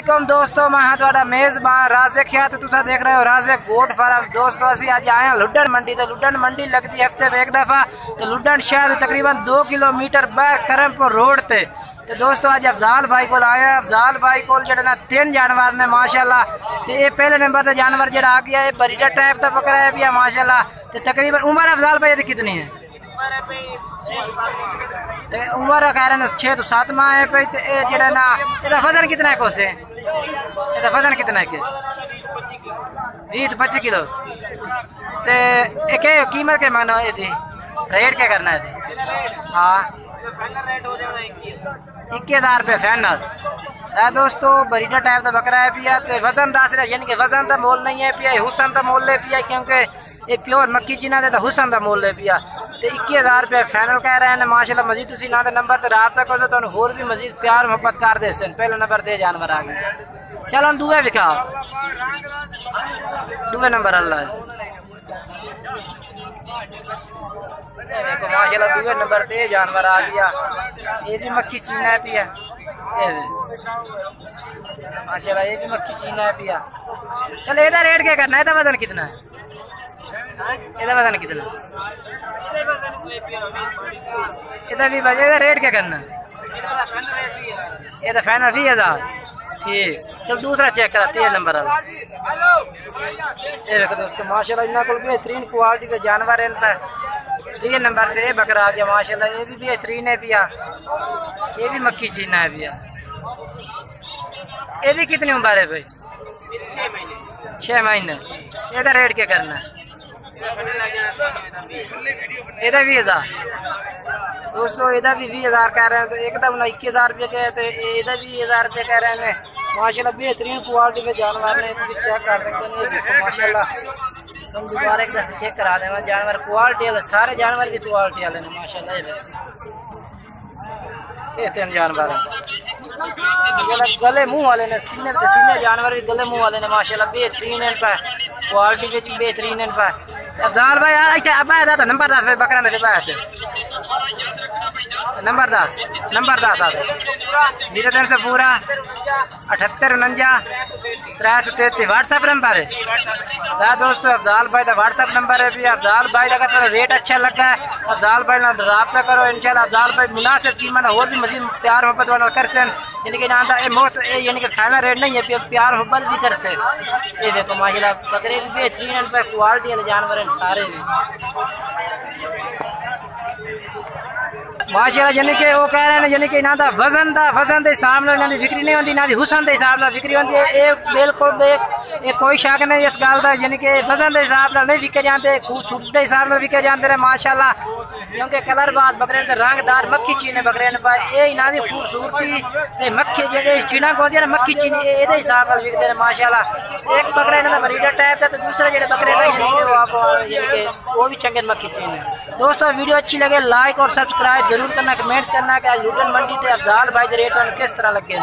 वालेकुम दोस्तों, मैं हाँ तुहाडा मेज़बान राज़िक है तो तुसा देख रहे हो राज़िक गोट फार्म। दोस्तों असी अज आए हैं लुडन मंडी। तो लुडन मंडी लगती है हफ्ते में एक दफ़ा। तो लुडन शहर तकरीबन 2 किलोमीटर बाहर करमपुर रोड ते। तो दोस्तों अज अफजाल भाई को आए हैं। अफजाल भाई को जो ना 3 जानवर ने माशाल्लाह। तो ये पहले नंबर पर जानवर जो आ गया है बरीडा टाइप का बकरा है भी माशाल्लाह। तो तकरीबन उम्र अफजाल भाई की कितनी है? तो उम्र कह रहे हैं 6 तो 7 माह है पे। जो ना इसका वजन कितना है कोसे? इसका वजन कितना है? 20 तो 25 किलो। तो एक कीमत के मानो ये रेट क्या करना है? हाँ 21,000 रुपये फाइनल है दोस्तों। बरीडा टाइप का बकरा है पिया। तो वजन दस रहा यानी कि वजन का मोल नहीं है पिया, हुसन का मोल है पिया, क्योंकि ये प्योर मक्की जिन्ना दे हुसन का मोल है पिया। तो 21,000 रुपये फाइनल कह रहे हैं माशाल्लाह। मजीद तुम ना नंबर पर रबता करो तो होर भी मजीद प्यार मुहब्बत कर दे। पहले नंबर दे जानवर आ गए। चलो हम दुए विखाओ, दुए नंबर अल्लाह देखो माशाल्लाह दुए नंबर ते जानवर आ गया। ये भी मक्खी चीना है पिया, माशाल्लाह ये भी मक्खी चीना है पिया। चलो ਇਹਦਾ रेट क्या करना है? ਇਹਦਾ वजन कितना है? ਇਹਦਾ वजन कितना? ਇਹਦਾ भी वजन, ਇਹਦਾ रेट क्या करना है? ਇਹਦਾ फाइनल 20,000। ठीक, चल दूसरा चेक करा 3 नंबर वाला। ये देखो दोस्तों माशाल्लाह इन्होंने को बेहतरीन क्वालिटी के जानवर है। इन पर 3 नंबर पे बकरा आ गया माशाल्लाह। ये भी बेहतरीन है पिया, ये भी मक्खी चीना है पिया। ये कितनी उम्र है भाई? 6 महीने। ਇਹਦਾ रेट क्या करना है? ਇਹਦਾ 20,000 दोस्तों। ਇਹਦਾ भी 20,000 कह रहे हैं। तो एकदम 21,000 रुपये कहे थे, ਇਹਦਾ भी 20,000 रुपये कह रहे हैं माशाल्लाह। बेहतरीन क्वालिटी के जानवर ने, तुम चेक कर सकते हैं माशाल्लाह। तुम दोबारा एक दफा चेक करा दें जानवर क्वालिटी वाले, सारे जानवर भी क्वालिटी वाले ने माशाल्लाह। ये 3 जानवर गले मुंह वाले ने, तीन जानवर भी गले मुंह वाले ने माशाल्लाह। बेहतरीन इन पर क्वालिटी भी बेहतरीन इन पर। अफजाल भाई आता नंबर 10 बकरा ने नंबर 10 आता 03 से पूरा 78 49 333 व्हाट्सएप नंबर है दोस्तों। अफजाल भाई का व्हाट्सएप नंबर है भी। अफजाल भाई का अगर रेट अच्छा लगा है अफजाल भाई रब्ता करो इंशाल्लाह। अफजाल भाई मुनासिब कीमत और भी मजीद प्यार मोहब्बत वाला कर सन, यानी कि ना मुफ्त यानी कि फाइनल रेट नहीं है, प्यार मोहब्बत भी कर से। ये देखो माशाल्लाह बकरे भी बेहतरीन पे क्वालिटी वाले जानवर हैं सारे भी माशाल्लाह। यानी कि वो कह रहे हैं यानी कि ना वजन के हिसाब ना बिक्री नहीं होती, ना हुसन के हिसाब से बिक्री होती है। ये बिल्कुल एक कोई शक नहीं इस गल का, यानी कि वजन के हिसाब से नहीं विके जाते, खूबसूरती के हिसाब से विके जाते हैं माशाल्लाह। क्योंकि कलर बात बकरे रंगदार मक्खी चीने बकरे ये इन्हों की खूबसूरती मक्खी जो चीना को होती है मक्खी चीनी ये हिसाब से विकते हैं माशाल्लाह। एक बकरा इन्हों का बरीडा टाइप का, तो दूसरे जो बकरे वो आप वो भी चंगे मक्खी चीन है। दोस्तों वीडियो अच्छी लगे लाइक और सब्सक्राइब जरूर करना, कमेंट्स करना कि लुडन मंडी से अफजाल भाई के रेट किस तरह लगे।